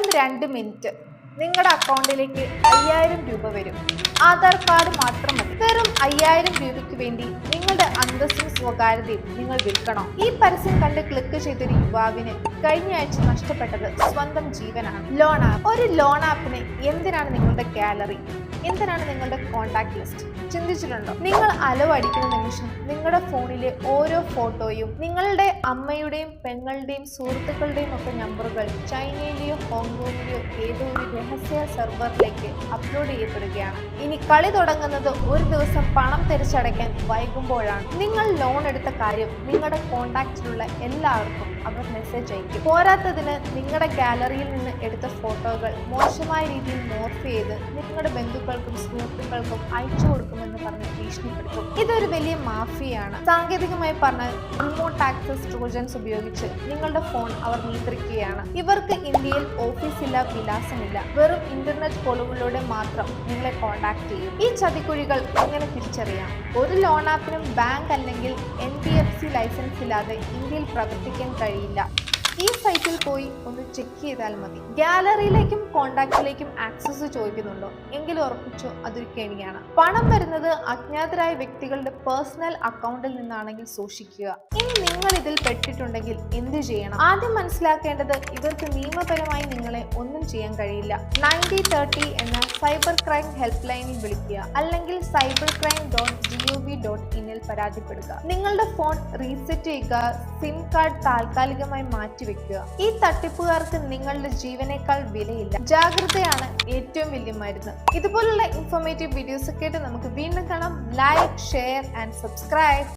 വെറും 2 മിനിറ്റ് നിങ്ങളുടെ അക്കൗണ്ടിലേക്ക് 5000 രൂപ വരും. ആധാർ കാർഡ് മാത്രം മതി. വെറും 5000 രൂപയ്ക്ക് വേണ്ടി നിങ്ങളുടെ അന്തസ്സും സ്വകാര്യതയും നിങ്ങൾ വിൽക്കണോ? ഈ പരസ്യം കണ്ട് ക്ലിക്ക് ചെയ്തൊരു യുവാവിന് കഴിഞ്ഞ ആഴ്ച നഷ്ടപ്പെട്ടത് സ്വന്തം ജീവനാണ്. Loan app. ഒരു ലോൺ ആപ്പിന് എന്തിനാണ് നിങ്ങളുടെ ഗാലറി, എന്തിനാണ് നിങ്ങളുടെ കോൺടാക്ട് ലിസ്റ്റ്? ചിന്തിച്ചിട്ടുണ്ടോ? നിങ്ങൾ അലവടിക്കുന്ന നിമിഷം നിങ്ങളുടെ ഫോണിലെ ഓരോ ഫോട്ടോയും നിങ്ങളുടെ അമ്മയുടെയും പെങ്ങളുടെയും സുഹൃത്തുക്കളുടെയും ഒക്കെ നമ്പറുകൾ ചൈനയിലെയോ ഹോങ്കോങ്ങിലെയോ ഏതോ ഒരു രഹസ്യ സെർവറിലേക്ക് അപ്ലോഡ് ചെയ്യപ്പെടുകയാണ്. ഇനി കളി തുടങ്ങുന്നത് ഒരു ദിവസം പണം തിരിച്ചടയ്ക്കാൻ വൈകുമ്പോഴാണ്. നിങ്ങൾ ലോൺ എടുത്ത കാര്യം നിങ്ങളുടെ കോൺടാക്റ്റിലുള്ള എല്ലാവർക്കും അവർ മെസ്സേജ് അയക്കും. പോരാത്തതിന് നിങ്ങളുടെ ഗാലറിയിൽ നിന്ന് എടുത്ത ഫോട്ടോകൾ മോശമായ രീതിയിൽ മോർഫ് ചെയ്ത് നിങ്ങളുടെ ബന്ധുക്കൾക്കും സുഹൃത്തുക്കൾക്കും അയച്ചു കൊടുക്കുമെന്ന് പറഞ്ഞ് ഭീഷണിപ്പെടുത്തും. ഇതൊരു വലിയ മാഫിയാണ്. സാങ്കേതികമായി പറഞ്ഞാൽ റിമോട്ട് ആക്സസ് ട്രോജൻസ് ഉപയോഗിച്ച് നിങ്ങളുടെ ഫോൺ അവർ നിയന്ത്രിക്കുകയാണ്. ഇവർക്ക് ഇന്ത്യയിൽ ഓഫീസില്ല, വിലാസമില്ല. വെറും ഇന്റർനെറ്റ് കോളുകളിലൂടെ മാത്രം നിങ്ങളെ കോൺടാക്ട് ചെയ്യും. ഈ ചതിക്കുഴികൾ എങ്ങനെ തിരിച്ചറിയാം? ഒരു ലോൺ ആപ്പിനും ബാങ്ക് അല്ലെങ്കിൽ NBFC ലൈസൻസ് ഇല്ലാതെ ഇന്ത്യയിൽ പ്രവർത്തിക്കാൻ കഴിയില്ല. ഈ സൈറ്റിൽ പോയി ഒന്ന് ചെക്ക് ചെയ്താൽ മതി. ഗാലറിയിലേക്കും കോൺടാക്റ്റിലേക്കും ആക്സസ് ചോദിക്കുന്നുണ്ടോ? എങ്കിലും ഉറപ്പിച്ചോ, അതൊരു കെണിയാണ്. പണം വരുന്നത് അജ്ഞാതരായ വ്യക്തികളുടെ പേഴ്സണൽ അക്കൗണ്ടിൽ നിന്നാണെങ്കിൽ സൂക്ഷിക്കുക. ഇനി നിങ്ങൾ ഇതിൽ പെട്ടിട്ടുണ്ടെങ്കിൽ എന്ത് ചെയ്യണം? ആദ്യം മനസ്സിലാക്കേണ്ടത് ഇവർക്ക് നിയമപരമായി നിങ്ങളെ ഒന്നും ചെയ്യാൻ കഴിയില്ല. 9030 എന്ന സൈബർ ക്രൈം ഹെൽപ്പ് ലൈനിൽ വിളിക്കുക, അല്ലെങ്കിൽ cybercrime.gov.in പരാതിപ്പെടുക. നിങ്ങളുടെ ഫോൺ റീസെറ്റ് ചെയ്യുക, സിം കാർഡ് താൽക്കാലികമായി മാറ്റിവെക്കുക. ഈ തട്ടിപ്പുകാർക്ക് നിങ്ങളുടെ ജീവനേക്കാൾ വിലയില്ല. ജാഗ്രതയാണ് ഏറ്റവും വലിയ മരുന്ന്. ഇതുപോലുള്ള ഇൻഫോർമേറ്റീവ് വീഡിയോസ് ഒക്കെ ആയിട്ട് നമുക്ക് വീണ്ടും കാണാം. Like, share and subscribe.